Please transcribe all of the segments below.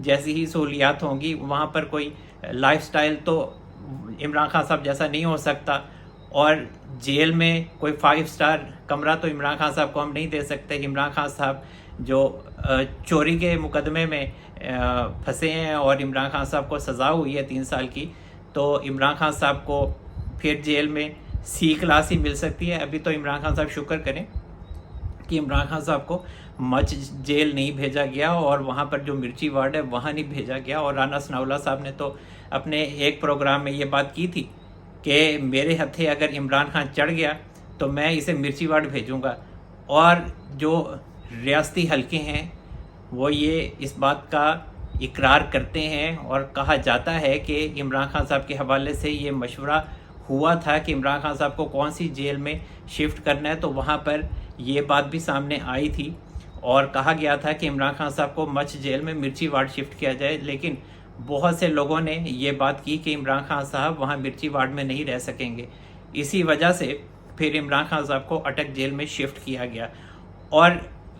جیسی ہی سہولیات ہوں گی، وہاں پر کوئی لائف سٹائل تو عمران خان صاحب جیسا نہیں ہو سکتا، اور جیل میں کوئی 5 سٹار کمرہ تو عمران خان صاحب کو ہم نہیں دے سکتے۔ عمران خان صاحب جو چوری کے مقدمے میں پھنسے ہیں اور عمران خان صاحب کو سزا ہوئی ہے 3 سال کی، تو عمران خان صاحب کو پھر جیل میں سی کلاس ہی مل سکتی ہے۔ ابھی تو عمران خان صاحب شکر کریں کہ عمران خان صاحب کو مچ جیل نہیں بھیجا گیا، اور وہاں پر جو مرچی وارڈ ہے وہاں نہیں بھیجا گیا۔ اور رانا ثناءاللہ صاحب نے تو اپنے ایک پروگرام میں یہ بات کی تھی کہ میرے ہتھے اگر عمران خان چڑھ گیا تو میں اسے مرچی وارڈ بھیجوں گا۔ اور جو ریاستی حلقے ہیں وہ یہ اس بات کا اقرار کرتے ہیں، اور کہا جاتا ہے کہ عمران خان صاحب کے حوالے سے یہ مشورہ ہوا تھا کہ عمران خان صاحب کو کون سی جیل میں شفٹ کرنا ہے، تو وہاں پر یہ بات بھی سامنے آئی تھی اور کہا گیا تھا کہ عمران خان صاحب کو مچ جیل میں مرچی وارڈ شفٹ کیا جائے، لیکن بہت سے لوگوں نے یہ بات کی کہ عمران خان صاحب وہاں مرچی وارڈ میں نہیں رہ سکیں گے۔ اسی وجہ سے پھر عمران خان صاحب کو اٹک جیل میں شفٹ کیا گیا۔ اور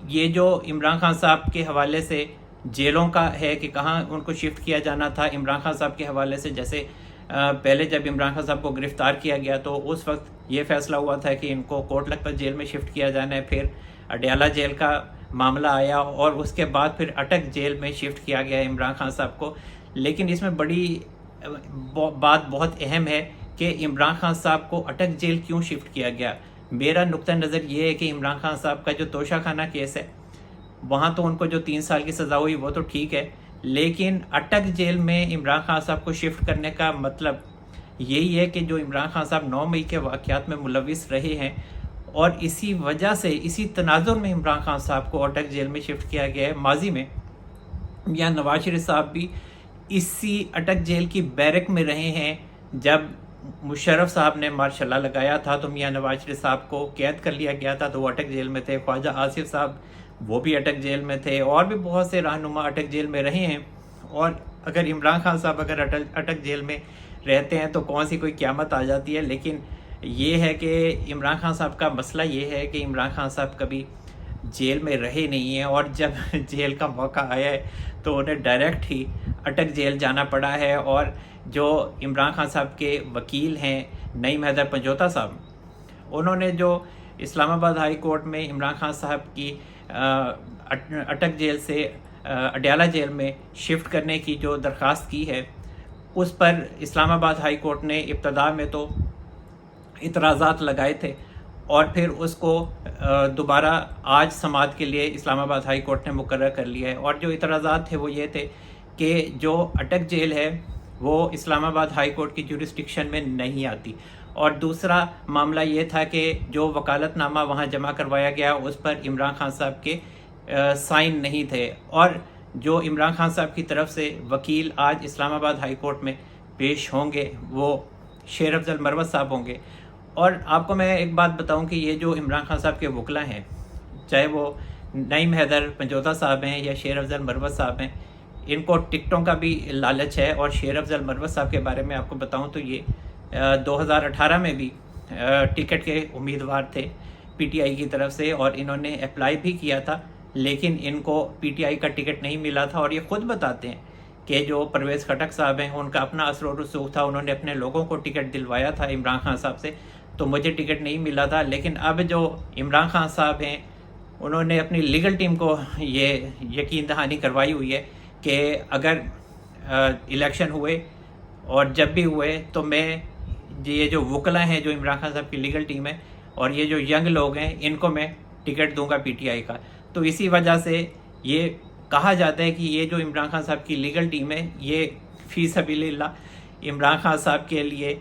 یہ جو عمران خان صاحب کے حوالے سے جیلوں کا ہے کہ کہاں ان کو شفٹ کیا جانا تھا، عمران خان صاحب کے حوالے سے جیسے پہلے جب عمران خان صاحب کو گرفتار کیا گیا تو اس وقت یہ فیصلہ ہوا تھا کہ ان کو کوٹ لکھپت جیل میں شفٹ کیا جانا ہے، پھر اڈیالہ جیل کا معاملہ آیا اور اس کے بعد پھر اٹک جیل میں شفٹ کیا گیا عمران خان صاحب کو۔ لیکن اس میں بڑی بات بہت اہم ہے کہ عمران خان صاحب کو اٹک جیل کیوں شفٹ کیا گیا۔ میرا نقطہ نظر یہ ہے کہ عمران خان صاحب کا جو توشہ خانہ کیس ہے وہاں تو ان کو جو 3 سال کی سزا ہوئی وہ تو ٹھیک ہے، لیکن اٹک جیل میں عمران خان صاحب کو شفٹ کرنے کا مطلب یہی ہے کہ جو عمران خان صاحب 9 مئی کے واقعات میں ملوث رہے ہیں، اور اسی وجہ سے اسی تناظر میں عمران خان صاحب کو اٹک جیل میں شفٹ کیا گیا ہے۔ ماضی میں میاں نواز شریف صاحب بھی اسی اٹک جیل کی بیرک میں رہے ہیں۔ جب مشرف صاحب نے مارشاء اللہ لگایا تھا تو میاں نواز شریف صاحب کو قید کر لیا گیا تھا تو وہ اٹک جیل میں تھے۔ خواجہ آصف صاحب وہ بھی اٹک جیل میں تھے، اور بھی بہت سے رہنما اٹک جیل میں رہے ہیں۔ اور اگر عمران خان صاحب اگر اٹک جیل میں رہتے ہیں تو کون سی کوئی قیامت آ جاتی ہے۔ لیکن یہ ہے کہ عمران خان صاحب کا مسئلہ یہ ہے کہ عمران خان صاحب کبھی جیل میں رہے نہیں ہیں، اور جب جیل کا موقع آیا ہے تو انہیں ڈائریکٹ ہی اٹک جیل جانا پڑا ہے۔ اور جو عمران خان صاحب کے وکیل ہیں نعیم حیدر پنجوتا صاحب، انہوں نے جو اسلام آباد ہائی کورٹ میں عمران خان صاحب کی اٹک جیل سے اڈیالہ جیل میں شفٹ کرنے کی جو درخواست کی ہے، اس پر اسلام آباد ہائی کورٹ نے ابتدا میں تو اعتراضات لگائے تھے، اور پھر اس کو دوبارہ آج سماعت کے لیے اسلام آباد ہائی کورٹ نے مقرر کر لیا ہے۔ اور جو اعتراضات تھے وہ یہ تھے کہ جو اٹک جیل ہے وہ اسلام آباد ہائی کورٹ کی جورسڈکشن میں نہیں آتی، اور دوسرا معاملہ یہ تھا کہ جو وکالت نامہ وہاں جمع کروایا گیا اس پر عمران خان صاحب کے سائن نہیں تھے، اور جو عمران خان صاحب کی طرف سے وکیل آج اسلام آباد ہائی کورٹ میں پیش ہوں گے وہ شیر افضل مروت صاحب ہوں گے۔ اور آپ کو میں ایک بات بتاؤں کہ یہ جو عمران خان صاحب کے وکلا ہیں، چاہے وہ نعیم حیدر پنجوتا صاحب ہیں یا شیر افضل مروت صاحب ہیں، ان کو ٹکٹوں کا بھی لالچ ہے۔ اور شیر افضل مروت صاحب کے بارے میں آپ کو بتاؤں تو یہ 2018 میں بھی ٹکٹ کے امیدوار تھے پی ٹی آئی کی طرف سے، اور انہوں نے اپلائی بھی کیا تھا، لیکن ان کو پی ٹی آئی کا ٹکٹ نہیں ملا تھا۔ اور یہ خود بتاتے ہیں کہ جو پرویز خٹک صاحب ہیں ان کا اپنا اثر و رسوخ تھا، انہوں نے اپنے لوگوں کو ٹکٹ دلوایا تھا عمران خان صاحب سے، تو مجھے ٹکٹ نہیں ملا تھا۔ لیکن اب جو عمران خان صاحب ہیں انہوں نے اپنی لیگل ٹیم کو یہ یقین دہانی کروائی ہوئی ہے کہ اگر الیکشن ہوئے اور جب بھی ہوئے تو میں یہ جو وکلا ہیں جو عمران خان صاحب کی لیگل ٹیم ہے اور یہ جو ینگ لوگ ہیں ان کو میں ٹکٹ دوں گا پی ٹی آئی کا۔ تو اسی وجہ سے یہ کہا جاتا ہے کہ یہ جو عمران خان صاحب کی لیگل ٹیم ہے یہ فی سبیل اللہ عمران خان صاحب کے لیے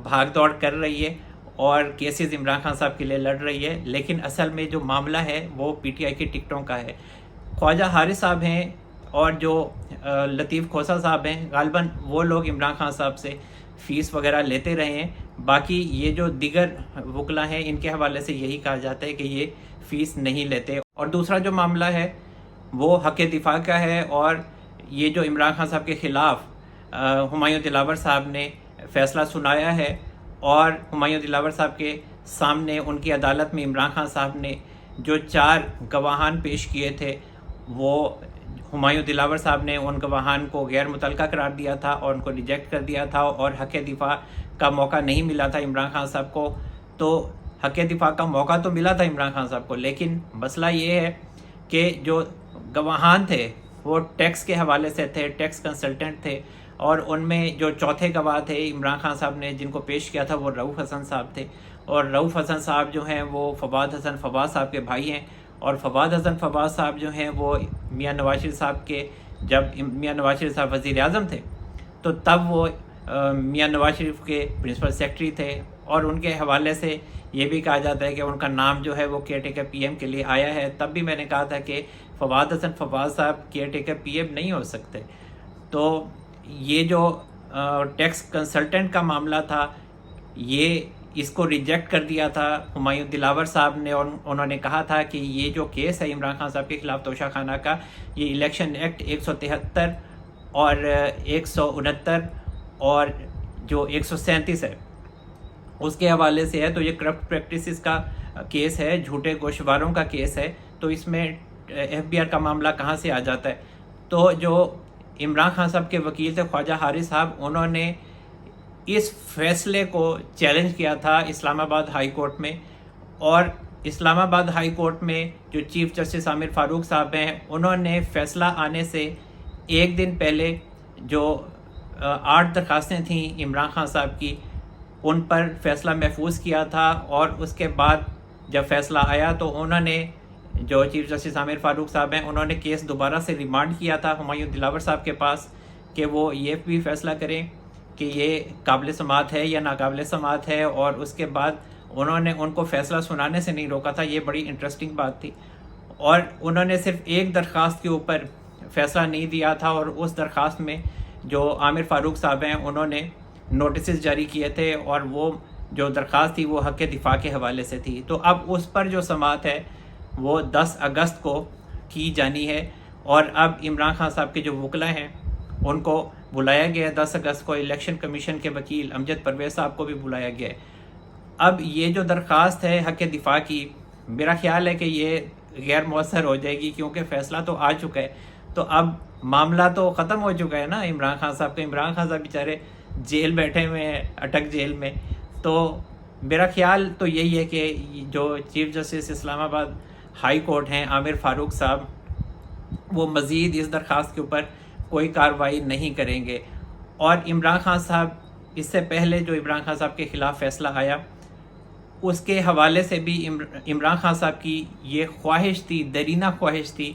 بھاگ دوڑ کر رہی ہے اور کیسز عمران خان صاحب کے لیے لڑ رہی ہے، لیکن اصل میں جو معاملہ ہے وہ پی ٹی آئی کی ٹکٹوں کا ہے۔ خواجہ حارث صاحب ہیں اور جو لطیف کھوسہ صاحب ہیں، غالباً وہ لوگ عمران خان صاحب سے فیس وغیرہ لیتے رہے ہیں، باقی یہ جو دیگر وکلا ہیں ان کے حوالے سے یہی کہا جاتا ہے کہ یہ فیس نہیں لیتے۔ اور دوسرا جو معاملہ ہے وہ حق دفاع کا ہے، اور یہ جو عمران خان صاحب کے خلاف ہمایوں دلاور صاحب نے فیصلہ سنایا ہے، اور ہمایوں دلاور صاحب کے سامنے ان کی عدالت میں عمران خان صاحب نے جو 4 گواہان پیش کیے تھے وہ ہمایوں دلاور صاحب نے ان گواہان کو غیر متعلقہ قرار دیا تھا اور ان کو ریجیکٹ کر دیا تھا اور حق دفاع کا موقع نہیں ملا تھا عمران خان صاحب کو. تو حق دفاع کا موقع تو ملا تھا عمران خان صاحب کو، لیکن مسئلہ یہ ہے کہ جو گواہان تھے وہ ٹیکس کے حوالے سے تھے، ٹیکس کنسلٹنٹ تھے، اور ان میں جو چوتھے گواہ تھے عمران خان صاحب نے جن کو پیش کیا تھا وہ رؤوف حسن صاحب تھے. اور رؤوف حسن صاحب جو ہیں وہ فواد حسن فواز صاحب کے بھائی ہیں، اور فواد حسن فواز صاحب جو ہیں وہ میاں نواز شریف صاحب کے، جب میاں نواز شریف صاحب وزیر اعظم تھے تو تب وہ میاں نواز شریف کے پرنسپل سیکرٹری تھے. اور ان کے حوالے سے یہ بھی کہا جاتا ہے کہ ان کا نام جو ہے وہ کیئر ٹیکر پی ایم کے لیے آیا ہے. تب بھی میں نے کہا تھا کہ فواد حسن فواز صاحب کیئر ٹیکر پی ایم نہیں ہو سکتے. تو یہ جو ٹیکس کنسلٹنٹ کا معاملہ تھا، یہ اس کو ریجیکٹ کر دیا تھا ہمایوں دلاور صاحب نے، اور انہوں نے کہا تھا کہ یہ جو کیس ہے عمران خان صاحب کے خلاف توشہ خانہ کا، یہ الیکشن ایکٹ 173 اور 169 اور جو 137 ہے اس کے حوالے سے ہے. تو یہ کرپٹ پریکٹسز کا کیس ہے، جھوٹے گوشواروں کا کیس ہے. تو اس میں ایف بی آر کا معاملہ کہاں سے آ جاتا ہے؟ تو جو عمران خان صاحب کے وکیل تھے خواجہ حارث صاحب، انہوں نے اس فیصلے کو چیلنج کیا تھا اسلام آباد ہائی کورٹ میں. اور اسلام آباد ہائی کورٹ میں جو چیف جسٹس عامر فاروق صاحب ہیں، انہوں نے فیصلہ آنے سے ایک دن پہلے جو 8 درخواستیں تھیں عمران خان صاحب کی، ان پر فیصلہ محفوظ کیا تھا. اور اس کے بعد جب فیصلہ آیا تو انہوں نے، جو چیف جسٹس عامر فاروق صاحب ہیں، انہوں نے کیس دوبارہ سے ریمانڈ کیا تھا ہمایوں دلاور صاحب کے پاس کہ وہ یہ بھی فیصلہ کریں کہ یہ قابل سماعت ہے یا ناقابل سماعت ہے. اور اس کے بعد انہوں نے ان کو فیصلہ سنانے سے نہیں روکا تھا. یہ بڑی انٹرسٹنگ بات تھی. اور انہوں نے صرف ایک درخواست کے اوپر فیصلہ نہیں دیا تھا، اور اس درخواست میں جو عامر فاروق صاحب ہیں انہوں نے نوٹسز جاری کیے تھے، اور وہ جو درخواست تھی وہ حق دفاع کے حوالے سے تھی. تو اب اس پر جو سماعت ہے وہ 10 اگست کو کی جانی ہے. اور اب عمران خان صاحب کے جو وکلا ہیں ان کو بلایا گیا ہے 10 اگست کو. الیکشن کمیشن کے وکیل امجد پرویز صاحب کو بھی بلایا گیا ہے. اب یہ جو درخواست ہے حق دفاع کی، میرا خیال ہے کہ یہ غیر مؤثر ہو جائے گی، کیونکہ فیصلہ تو آ چکا ہے. تو اب معاملہ تو ختم ہو چکا ہے نا عمران خان صاحب کا. عمران خان صاحب بیچارے جیل بیٹھے ہوئے ہیں، اٹک جیل میں. تو میرا خیال تو یہی ہے کہ جو چیف جسٹس اسلام آباد ہائی کورٹ ہیں عامر فاروق صاحب، وہ مزید اس درخواست کے اوپر کوئی کارروائی نہیں کریں گے. اور عمران خان صاحب، اس سے پہلے جو عمران خان صاحب کے خلاف فیصلہ آیا اس کے حوالے سے بھی عمران خان صاحب کی یہ خواہش تھی، درینہ خواہش تھی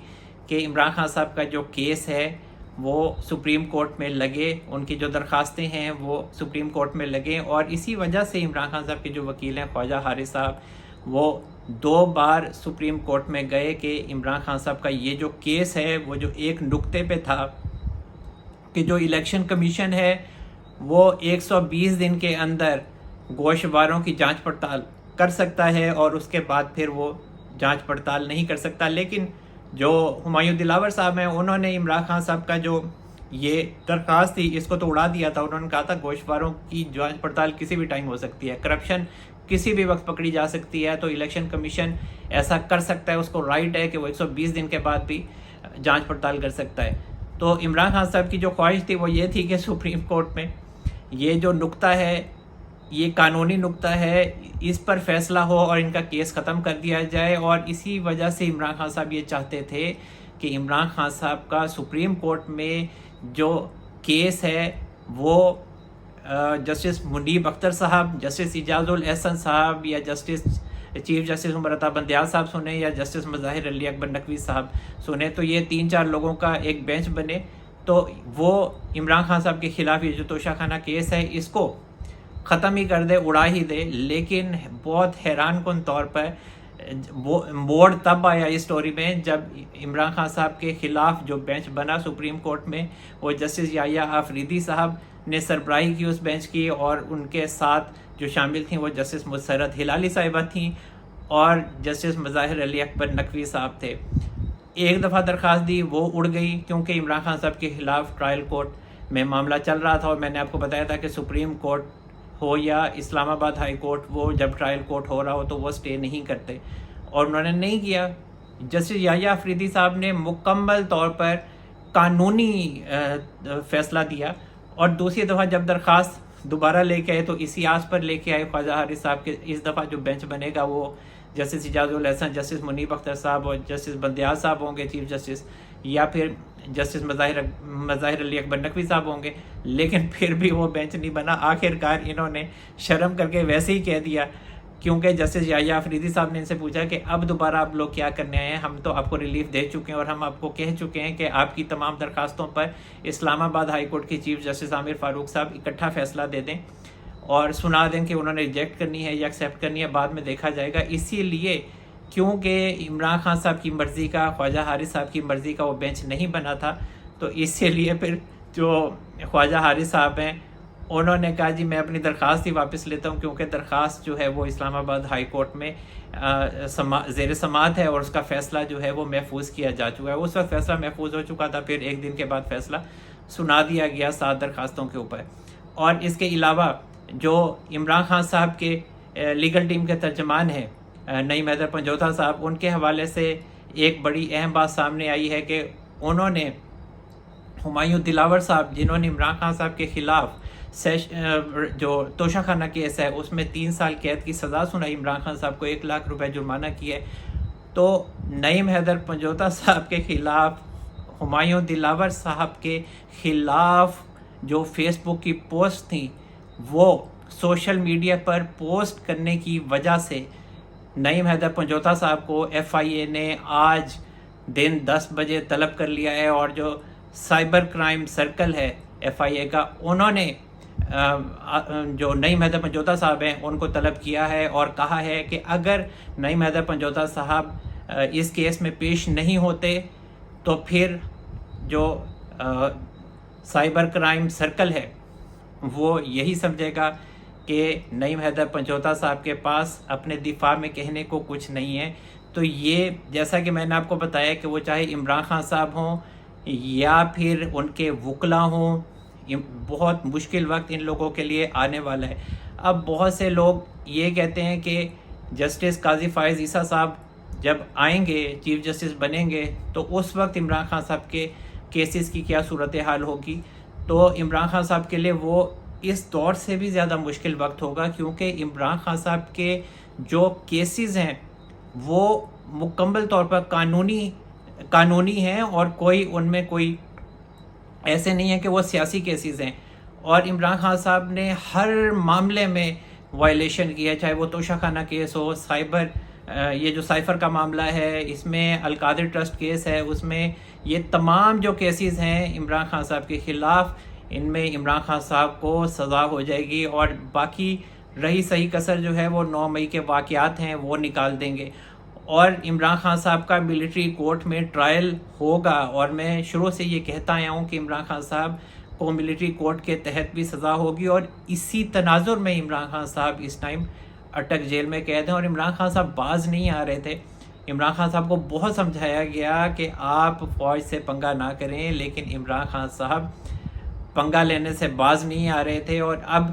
کہ عمران خان صاحب کا جو کیس ہے وہ سپریم کورٹ میں لگے، ان کی جو درخواستیں ہیں وہ سپریم کورٹ میں لگیں. اور اسی وجہ سے عمران خان صاحب کے جو وکیل ہیں خواجہ حارث صاحب، وہ 2 بار سپریم کورٹ میں گئے کہ عمران خان صاحب کا یہ جو کیس ہے وہ جو ایک نقطے پہ تھا کہ جو الیکشن کمیشن ہے وہ 120 دن کے اندر گوشواروں کی جانچ پڑتال کر سکتا ہے، اور اس کے بعد پھر وہ جانچ پڑتال نہیں کر سکتا. لیکن جو ہمایوں دلاور صاحب ہیں انہوں نے عمران خان صاحب کا جو یہ درخواست تھی اس کو تو اڑا دیا تھا. انہوں نے کہا تھا گوشواروں کی جانچ پڑتال کسی بھی ٹائم ہو سکتی ہے، کرپشن کسی بھی وقت پکڑی جا سکتی ہے، تو الیکشن کمیشن ایسا کر سکتا ہے، اس کو رائٹ ہے کہ وہ 120 دن کے بعد بھی جانچ پڑتال کر سکتا ہے. تو عمران خان صاحب کی جو خواہش تھی وہ یہ تھی کہ سپریم کورٹ میں یہ جو نقطہ ہے، یہ قانونی نقطہ ہے، اس پر فیصلہ ہو اور ان کا کیس ختم کر دیا جائے. اور اسی وجہ سے عمران خان صاحب یہ چاہتے تھے کہ عمران خان صاحب کا سپریم کورٹ میں جو کیس ہے وہ جسٹس منیب اختر صاحب، جسٹس اعجاز الاحسن صاحب، یا justice chief justice Umar Ata Bandial صاحب سنیں، یا جسٹس مظاہر علی اکبر نقوی صاحب سنیں. تو یہ 3-4 لوگوں کا ایک بینچ بنے تو وہ عمران خان صاحب کے خلاف یہ جو توشہ خانہ کیس ہے اس کو ختم ہی کر دے، اڑا ہی دے. لیکن بہت حیران کن طور پر موڑ تب آیا اس سٹوری میں جب عمران خان صاحب کے خلاف جو بینچ بنا سپریم کورٹ میں، وہ جسٹس یحییٰ آفریدی صاحب نے سربراہی کی اس بینچ کی، اور ان کے ساتھ جو شامل تھیں وہ جسٹس مسرت ہلالی صاحبہ تھیں اور جسٹس مظاہر علی اکبر نقوی صاحب تھے. ایک دفعہ درخواست دی، وہ اڑ گئی کیونکہ عمران خان صاحب کے خلاف ٹرائل کورٹ میں معاملہ چل رہا تھا. اور میں نے آپ کو بتایا تھا کہ سپریم کورٹ ہو یا اسلام آباد ہائی کورٹ، وہ جب ٹرائل کورٹ ہو رہا ہو تو وہ سٹے نہیں کرتے، اور انہوں نے نہیں کیا. جسٹس یحییٰ آفریدی صاحب نے مکمل طور پر قانونی فیصلہ دیا، اور دوسری دفعہ جب درخواست دوبارہ لے کے آئے تو اسی آس پر لے کے آئے خواجہ حارث صاحب کے اس دفعہ جو بینچ بنے گا وہ جسٹس اعجاز الاحسن، جسٹس منیب اختر صاحب اور جسٹس بندیال صاحب ہوں گے چیف جسٹس، یا پھر جسٹس مظاہر علی اکبر نقوی صاحب ہوں گے. لیکن پھر بھی وہ بینچ نہیں بنا. آخر کار انہوں نے شرم کر کے ویسے ہی کہہ دیا، کیونکہ جسٹس یحییٰ آفریدی صاحب نے ان سے پوچھا کہ اب دوبارہ آپ لوگ کیا کرنے آئے ہیں، ہم تو آپ کو ریلیف دے چکے ہیں اور ہم آپ کو کہہ چکے ہیں کہ آپ کی تمام درخواستوں پر اسلام آباد ہائی کورٹ کے چیف جسٹس عامر فاروق صاحب اکٹھا فیصلہ دے دیں اور سنا دیں کہ انہوں نے ریجیکٹ کرنی ہے یا ایکسیپٹ کرنی ہے، بعد میں دیکھا جائے گا. اسی لیے کیونکہ عمران خان صاحب کی مرضی کا، خواجہ حارث صاحب کی مرضی کا وہ بینچ نہیں بنا تھا، تو اسی لیے پھر جو خواجہ حارث صاحب ہیں انہوں نے کہا جی میں اپنی درخواست ہی واپس لیتا ہوں، کیونکہ درخواست جو ہے وہ اسلام آباد ہائی کورٹ میں زیر سماعت ہے اور اس کا فیصلہ جو ہے وہ محفوظ کیا جا چکا ہے. اس وقت فیصلہ محفوظ ہو چکا تھا، پھر ایک دن کے بعد فیصلہ سنا دیا گیا 7 درخواستوں کے اوپر. اور اس کے علاوہ جو عمران خان صاحب کے لیگل ٹیم کے ترجمان ہیں نعیم حیدر پنجوتا صاحب، ان کے حوالے سے ایک بڑی اہم بات سامنے آئی ہے کہ انہوں نے ہمایوں دلاور صاحب، جنہوں نے عمران خان صاحب کے خلاف جو توشہ خانہ کیس ہے اس میں 3 سال قید کی سزا سنائی، عمران خان صاحب کو 1 لاکھ روپے جرمانہ کیا ہے، تو نعیم حیدر پنجوتا صاحب کے خلاف، ہمایوں دلاور صاحب کے خلاف جو فیس بک کی پوسٹ تھیں وہ سوشل میڈیا پر پوسٹ کرنے کی وجہ سے نعیم حیدر پنجوتا صاحب کو ایف آئی اے نے آج دن 10 بجے طلب کر لیا ہے، اور جو سائبر کرائم سرکل ہے ایف آئی اے کا، انہوں نے جو نعیم حیدر پنجوتا صاحب ہیں ان کو طلب کیا ہے اور کہا ہے کہ اگر نعیم حیدر پنجوتا صاحب اس کیس میں پیش نہیں ہوتے تو پھر جو سائبر کرائم سرکل ہے وہ یہی سمجھے گا کہ نعیم حیدر پنجوتا صاحب کے پاس اپنے دفاع میں کہنے کو کچھ نہیں ہے. تو یہ جیسا کہ میں نے آپ کو بتایا کہ وہ چاہے عمران خان صاحب ہوں یا پھر ان کے وکلا ہوں، بہت مشکل وقت ان لوگوں کے لیے آنے والا ہے. اب بہت سے لوگ یہ کہتے ہیں کہ جسٹس قاضی فائز عیسیٰ صاحب جب آئیں گے، چیف جسٹس بنیں گے، تو اس وقت عمران خان صاحب کے کیسز کی کیا صورتحال ہوگی. تو عمران خان صاحب کے لیے وہ اس دور سے بھی زیادہ مشکل وقت ہوگا، کیونکہ عمران خان صاحب کے جو کیسز ہیں وہ مکمل طور پر قانونی ہیں، اور کوئی ان میں کوئی ایسے نہیں ہے کہ وہ سیاسی کیسز ہیں. اور عمران خان صاحب نے ہر معاملے میں وائلیشن کیا، چاہے وہ توشہ خانہ کیس ہو، یہ جو سائفر کا معاملہ ہے، اس میں القادر ٹرسٹ کیس ہے، اس میں یہ تمام جو کیسز ہیں عمران خان صاحب کے خلاف، ان میں عمران خان صاحب کو سزا ہو جائے گی، اور باقی رہی صحیح کسر جو ہے وہ 9 مئی کے واقعات ہیں وہ نکال دیں گے. اور عمران خان صاحب کا ملٹری کورٹ میں ٹرائل ہوگا، اور میں شروع سے یہ کہتا آیا ہوں کہ عمران خان صاحب کو ملٹری کورٹ کے تحت بھی سزا ہوگی، اور اسی تناظر میں عمران خان صاحب اس ٹائم اٹک جیل میں قید ہیں. اور عمران خان صاحب باز نہیں آ رہے تھے. عمران خان صاحب کو بہت سمجھایا گیا کہ آپ فوج سے پنگا نہ کریں، لیکن عمران خان صاحب پنگا لینے سے باز نہیں آ رہے تھے، اور اب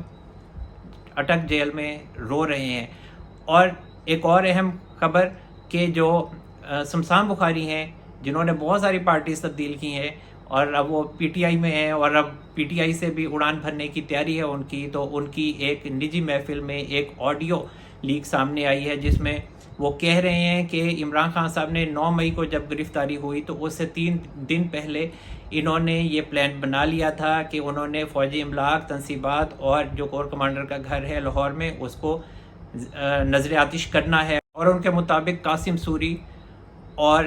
اٹک جیل میں رو رہے ہیں. اور ایک اور اہم خبر کہ جو شمشان بخاری ہیں، جنہوں نے بہت ساری پارٹیز تبدیل کی ہیں اور اب وہ پی ٹی آئی میں ہیں، اور اب پی ٹی آئی سے بھی اڑان بھرنے کی تیاری ہے ان کی، تو ان کی ایک نجی محفل میں ایک آڈیو لیک سامنے آئی ہے جس میں وہ کہہ رہے ہیں کہ عمران خان صاحب نے 9 مئی کو جب گرفتاری ہوئی تو اس سے 3 دن پہلے انہوں نے یہ پلان بنا لیا تھا کہ انہوں نے فوجی املاک، تنصیبات اور جو کور کمانڈر کا گھر ہے لاہور میں اس کو نظر آتش کرنا ہے. اور ان کے مطابق قاسم سوری اور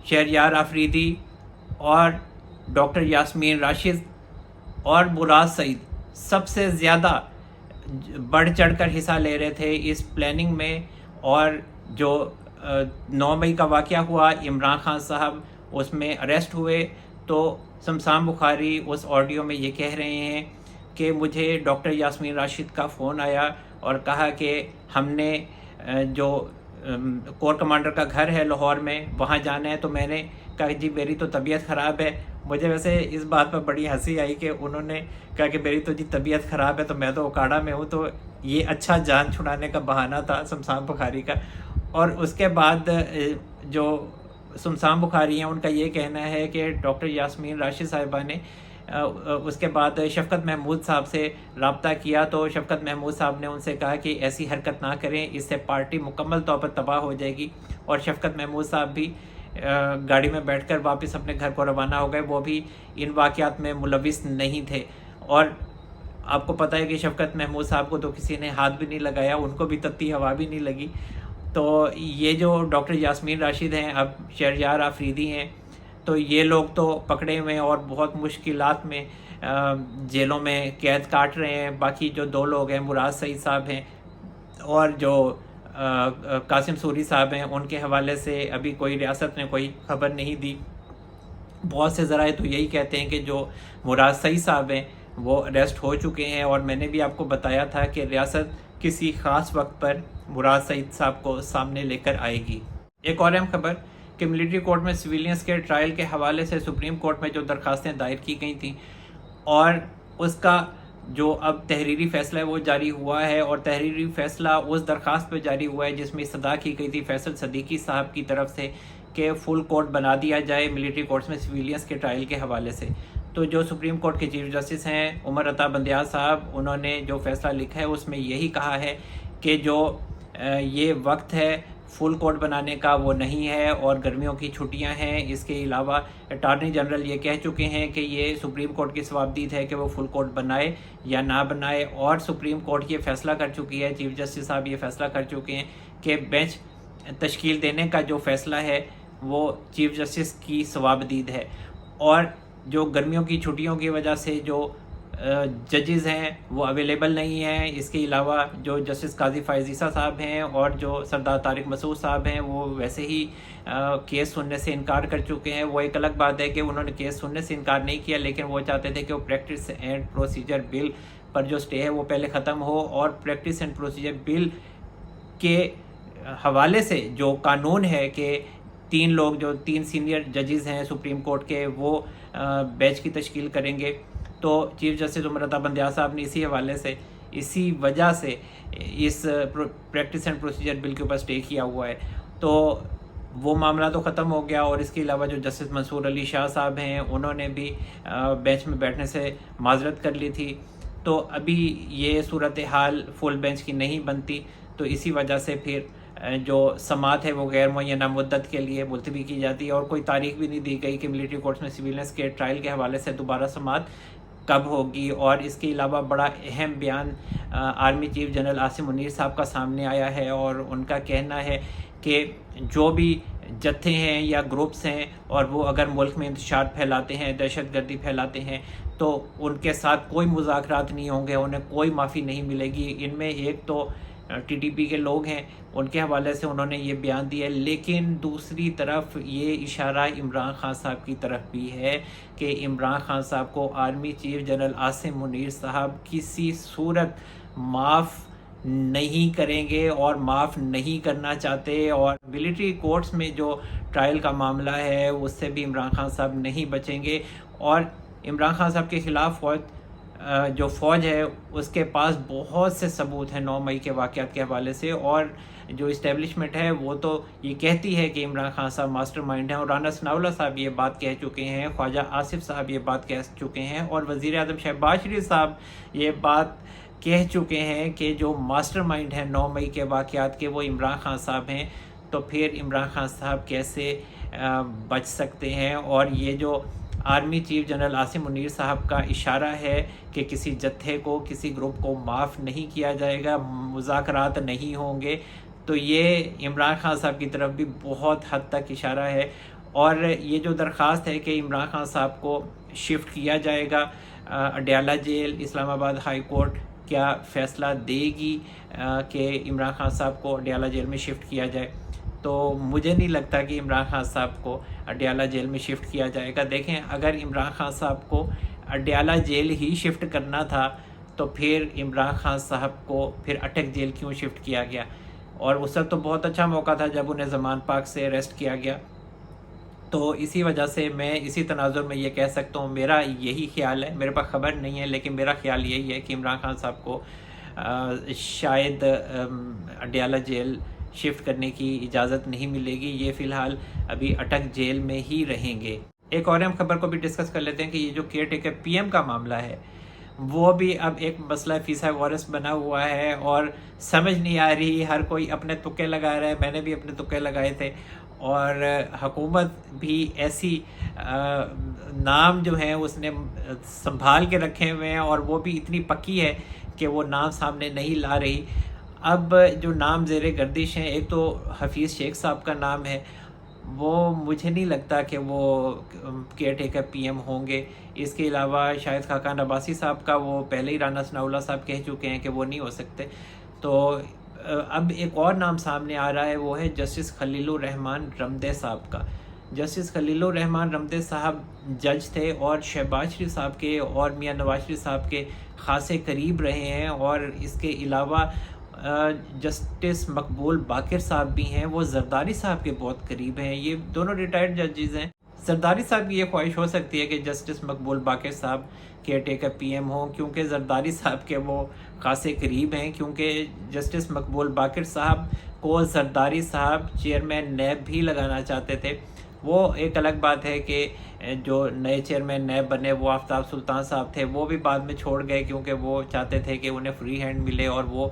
شہریار آفریدی اور ڈاکٹر یاسمین راشد اور مراد سعید سب سے زیادہ بڑھ چڑھ کر حصہ لے رہے تھے اس پلاننگ میں. اور جو 9 مئی کا واقعہ ہوا، عمران خان صاحب اس میں اریسٹ ہوئے، تو شمشان بخاری اس آڈیو میں یہ کہہ رہے ہیں کہ مجھے ڈاکٹر یاسمین راشد کا فون آیا اور کہا کہ ہم نے جو کور کمانڈر کا گھر ہے لاہور میں وہاں جانا ہے. تو میں نے کہا جی میری تو طبیعت خراب ہے. مجھے ویسے اس بات پر بڑی ہنسی آئی کہ انہوں نے کہا کہ میری تو جی طبیعت خراب ہے، تو میں تو اوکاڑا میں ہوں. تو یہ اچھا جان چھڑانے کا بہانہ تھا شمشان بخاری کا. اور اس کے بعد جو سمسام بخاری ہیں، ان کا یہ کہنا ہے کہ ڈاکٹر یاسمین راشد صاحبہ نے اس کے بعد شفقت محمود صاحب سے رابطہ کیا تو شفقت محمود صاحب نے ان سے کہا کہ ایسی حرکت نہ کریں، اس سے پارٹی مکمل طور پر تباہ ہو جائے گی، اور شفقت محمود صاحب بھی گاڑی میں بیٹھ کر واپس اپنے گھر کو روانہ ہو گئے، وہ بھی ان واقعات میں ملوث نہیں تھے۔ اور آپ کو پتہ ہے کہ شفقت محمود صاحب کو تو کسی نے ہاتھ بھی نہیں لگایا، ان کو بھی تتی ہوا بھی نہیں لگی۔ تو یہ جو ڈاکٹر یاسمین راشد ہیں، اب شہریار آفریدی ہیں، تو یہ لوگ تو پکڑے ہوئے ہیں اور بہت مشکلات میں جیلوں میں قید کاٹ رہے ہیں۔ باقی جو 2 لوگ ہیں، مراد سعید صاحب ہیں اور جو قاسم سوری صاحب ہیں، ان کے حوالے سے ابھی کوئی ریاست نے کوئی خبر نہیں دی۔ بہت سے ذرائع تو یہی کہتے ہیں کہ جو مراد سعید صاحب ہیں وہ اریسٹ ہو چکے ہیں، اور میں نے بھی آپ کو بتایا تھا کہ ریاست کسی خاص وقت پر مراد سعید صاحب کو سامنے لے کر آئے گی۔ ایک اور اہم خبر کہ ملٹری کورٹ میں سویلینز کے ٹرائل کے حوالے سے سپریم کورٹ میں جو درخواستیں دائر کی گئی تھیں، اور اس کا جو اب تحریری فیصلہ ہے وہ جاری ہوا ہے، اور تحریری فیصلہ اس درخواست پہ جاری ہوا ہے جس میں استدعا کی گئی تھی فیصل صدیقی صاحب کی طرف سے کہ فل کورٹ بنا دیا جائے ملٹری کورٹس میں سویلینز کے ٹرائل کے حوالے سے۔ تو جو سپریم کورٹ کے چیف جسٹس ہیں عمر عطا بندیال صاحب، انہوں نے جو فیصلہ لکھا ہے اس میں یہی کہا ہے کہ جو یہ وقت ہے فل کورٹ بنانے کا وہ نہیں ہے، اور گرمیوں کی چھٹیاں ہیں۔ اس کے علاوہ اٹارنی جنرل یہ کہہ چکے ہیں کہ یہ سپریم کورٹ کی ثوابدید ہے کہ وہ فل کورٹ بنائے یا نہ بنائے، اور سپریم کورٹ یہ فیصلہ کر چکی ہے، چیف جسٹس صاحب یہ فیصلہ کر چکے ہیں کہ بینچ تشکیل دینے کا جو فیصلہ ہے وہ چیف جسٹس کی ثوابدید ہے۔ اور جو گرمیوں کی چھٹیوں کی وجہ سے جو ججز ہیں وہ اویلیبل نہیں ہیں، اس کے علاوہ جو جسٹس قاضی فائز عیسیٰ صاحب ہیں اور جو سردار طارق مسعود صاحب ہیں وہ ویسے ہی کیس سننے سے انکار کر چکے ہیں۔ وہ ایک الگ بات ہے کہ انہوں نے کیس سننے سے انکار نہیں کیا، لیکن وہ چاہتے تھے کہ وہ پریکٹس اینڈ پروسیجر بل پر جو سٹے ہے وہ پہلے ختم ہو، اور پریکٹس اینڈ پروسیجر بل کے حوالے سے جو قانون ہے کہ 3 لوگ جو 3 سینئر ججز ہیں سپریم کورٹ کے وہ بینچ کی تشکیل کریں گے، تو چیف جسٹس عمر عطا بندیال صاحب نے اسی حوالے سے اسی وجہ سے اس پریکٹس اینڈ پروسیجر بل کے اوپر سٹے کیا ہوا ہے۔ تو وہ معاملہ تو ختم ہو گیا، اور اس کے علاوہ جو جسٹس منصور علی شاہ صاحب ہیں انہوں نے بھی بینچ میں بیٹھنے سے معذرت کر لی تھی۔ تو ابھی یہ صورتحال فل بینچ کی نہیں بنتی، تو اسی وجہ سے پھر جو سماعت ہے وہ غیر معینہ مدت کے لیے ملتوی کی جاتی ہے، اور کوئی تاریخ بھی نہیں دی گئی کہ ملٹری کورٹس میں سویلینس کے ٹرائل کے حوالے سے دوبارہ سماعت کب ہوگی۔ اور اس کے علاوہ بڑا اہم بیان army chief general Asim Munir صاحب کا سامنے آیا ہے، اور ان کا کہنا ہے کہ جو بھی جتھے ہیں یا گروپس ہیں اور وہ اگر ملک میں انتشار پھیلاتے ہیں، دہشت گردی پھیلاتے ہیں، تو ان کے ساتھ کوئی مذاکرات نہیں ہوں گے، انہیں کوئی معافی نہیں ملے گی۔ ان میں ایک تو ٹی ٹی پی کے لوگ ہیں، ان کے حوالے سے انہوں نے یہ بیان دیا ہے، لیکن دوسری طرف یہ اشارہ عمران خان صاحب کی طرف بھی ہے کہ عمران خان صاحب کو army chief general Asim Munir صاحب کسی صورت معاف نہیں کریں گے اور معاف نہیں کرنا چاہتے، اور ملٹری کورٹس میں جو ٹرائل کا معاملہ ہے اس سے بھی عمران خان صاحب نہیں بچیں گے۔ اور عمران خان صاحب کے خلاف جو فوج ہے اس کے پاس بہت سے ثبوت ہیں 9 مئی کے واقعات کے حوالے سے، اور جو اسٹیبلشمنٹ ہے وہ تو یہ کہتی ہے کہ عمران خان صاحب ماسٹر مائنڈ ہیں، اور رانا ثناءاللہ صاحب یہ بات کہہ چکے ہیں، خواجہ آصف صاحب یہ بات کہہ چکے ہیں، اور وزیر اعظم شہباز شریف صاحب یہ بات کہہ چکے ہیں کہ جو ماسٹر مائنڈ ہیں 9 مئی کے واقعات کے وہ عمران خان صاحب ہیں۔ تو پھر عمران خان صاحب کیسے بچ سکتے ہیں؟ اور یہ جو army chief general Asim Munir صاحب کا اشارہ ہے کہ کسی جتھے کو کسی گروپ کو معاف نہیں کیا جائے گا، مذاکرات نہیں ہوں گے، تو یہ عمران خان صاحب کی طرف بھی بہت حد تک اشارہ ہے۔ اور یہ جو درخواست ہے کہ عمران خان صاحب کو شفٹ کیا جائے گا اڈیالہ جیل، اسلام آباد ہائی کورٹ کیا فیصلہ دے گی کہ عمران خان صاحب کو اڈیالہ جیل میں شفٹ کیا جائے؟ تو مجھے نہیں لگتا کہ عمران خان صاحب کو اڈیالہ جیل میں شفٹ کیا جائے گا۔ دیکھیں، اگر عمران خان صاحب کو اڈیالہ جیل ہی شفٹ کرنا تھا تو پھر عمران خان صاحب کو پھر اٹک جیل کیوں شفٹ کیا گیا؟ اور اس وقت تو بہت اچھا موقع تھا جب انہیں زمان پاک سے اریسٹ کیا گیا۔ تو اسی وجہ سے میں اسی تناظر میں یہ کہہ سکتا ہوں، میرا یہی خیال ہے، میرے پاس خبر نہیں ہے لیکن میرا خیال یہی ہے کہ عمران خان صاحب کو شاید اڈیالہ جیل شفٹ کرنے کی اجازت نہیں ملے گی، یہ فی الحال ابھی اٹک جیل میں ہی رہیں گے۔ ایک اور اہم خبر کو بھی ڈسکس کر لیتے ہیں کہ یہ جو کیئر ٹیکر پی ایم کا معاملہ ہے وہ بھی اب ایک مسئلہ فیسا غورس بنا ہوا ہے، اور سمجھ نہیں آ رہی، ہر کوئی اپنے تکے لگا رہا ہے، میں نے بھی اپنے تکے لگائے تھے، اور حکومت بھی ایسی نام جو ہیں اس نے سنبھال کے رکھے ہوئے ہیں، اور وہ بھی اتنی پکی ہے کہ وہ نام سامنے نہیں لا رہی۔ اب جو نام زیر گردش ہیں، ایک تو حفیظ شیخ صاحب کا نام ہے، وہ مجھے نہیں لگتا کہ وہ کیئر ٹیکر پی ایم ہوں گے۔ اس کے علاوہ شاہد خاقان عباسی صاحب کا وہ پہلے ہی رانا ثناء اللہ صاحب کہہ چکے ہیں کہ وہ نہیں ہو سکتے۔ تو اب ایک اور نام سامنے آ رہا ہے، وہ ہے جسٹس خلیل الرحمان رمدے صاحب کا۔ جسٹس خلیل الرحمان رمدے صاحب جج تھے اور شہباز شریف صاحب کے اور میاں نواز شریف صاحب کے خاصے قریب رہے ہیں، اور اس کے علاوہ جسٹس مقبول باقر صاحب بھی ہیں، وہ زرداری صاحب کے بہت قریب ہیں۔ یہ دونوں ریٹائرڈ ججز ہیں۔ زرداری صاحب کی یہ خواہش ہو سکتی ہے کہ جسٹس مقبول باقر صاحب کیئر ٹیکر پی ایم ہوں، کیونکہ زرداری صاحب کے وہ خاصے قریب ہیں، کیونکہ جسٹس مقبول باقر صاحب کو زرداری صاحب چیئرمین نیب بھی لگانا چاہتے تھے۔ وہ ایک الگ بات ہے کہ جو نئے چیئرمین نیب بنے وہ آفتاب سلطان صاحب تھے، وہ بھی بعد میں چھوڑ گئے کیونکہ وہ چاہتے تھے کہ انہیں فری ہینڈ ملے اور وہ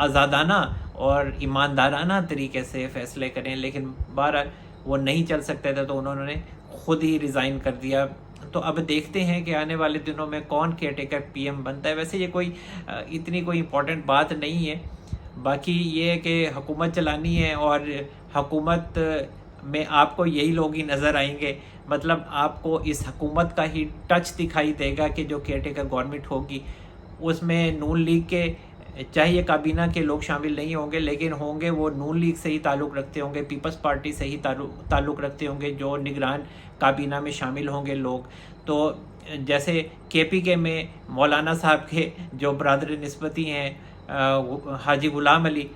آزادانہ اور ایماندارانہ طریقے سے فیصلے کریں، لیکن بہرحال وہ نہیں چل سکتے تھے تو انہوں نے خود ہی ریزائن کر دیا۔ تو اب دیکھتے ہیں کہ آنے والے دنوں میں کون کیئر ٹیکر پی ایم بنتا ہے۔ ویسے یہ کوئی اتنی کوئی امپورٹنٹ بات نہیں ہے، باقی یہ ہے کہ حکومت چلانی ہے، اور حکومت میں آپ کو یہی لوگ ہی نظر آئیں گے، مطلب آپ کو اس حکومت کا ہی ٹچ دکھائی دے گا کہ جو کیئر ٹیکر گورنمنٹ ہوگی اس میں نون لیگ کے چاہیے کابینہ کے لوگ شامل نہیں ہوں گے، لیکن ہوں گے وہ نون لیگ سے ہی تعلق رکھتے ہوں گے، پیپلز پارٹی سے ہی تعلق رکھتے ہوں گے، جو نگران کابینہ میں شامل ہوں گے لوگ۔ تو جیسے کے پی کے میں مولانا صاحب کے جو برادر نسبتی ہیں حاجی غلام علی،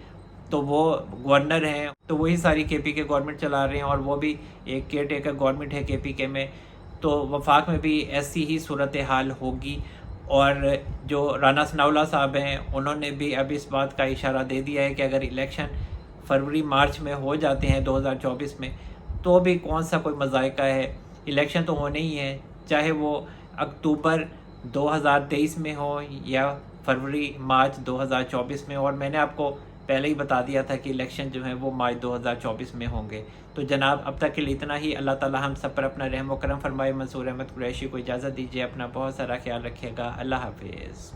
تو وہ گورنر ہیں، تو وہی ساری کے پی کے گورنمنٹ چلا رہے ہیں، اور وہ بھی ایک کیئر ٹیکر گورنمنٹ ہے کے پی کے میں۔ تو وفاق میں بھی ایسی ہی صورتحال ہوگی، اور جو رانا ثناء اللہ صاحب ہیں انہوں نے بھی اب اس بات کا اشارہ دے دیا ہے کہ اگر الیکشن فروری مارچ میں ہو جاتے ہیں 2024 میں تو بھی کون سا کوئی مذائقہ ہے، الیکشن تو ہونے ہی ہے، چاہے وہ اکتوبر 2023 میں ہو یا فروری مارچ 2024 میں۔ اور میں نے آپ کو پہلے ہی بتا دیا تھا کہ الیکشن جو ہیں وہ مارچ 2024 میں ہوں گے۔ تو جناب اب تک کے لیے اتنا ہی۔ اللہ تعالی ہم سب پر اپنا رحم و کرم فرمائے۔ منصور احمد قریشی کو اجازت دیجیے، اپنا بہت سارا خیال رکھیے گا۔ اللہ حافظ۔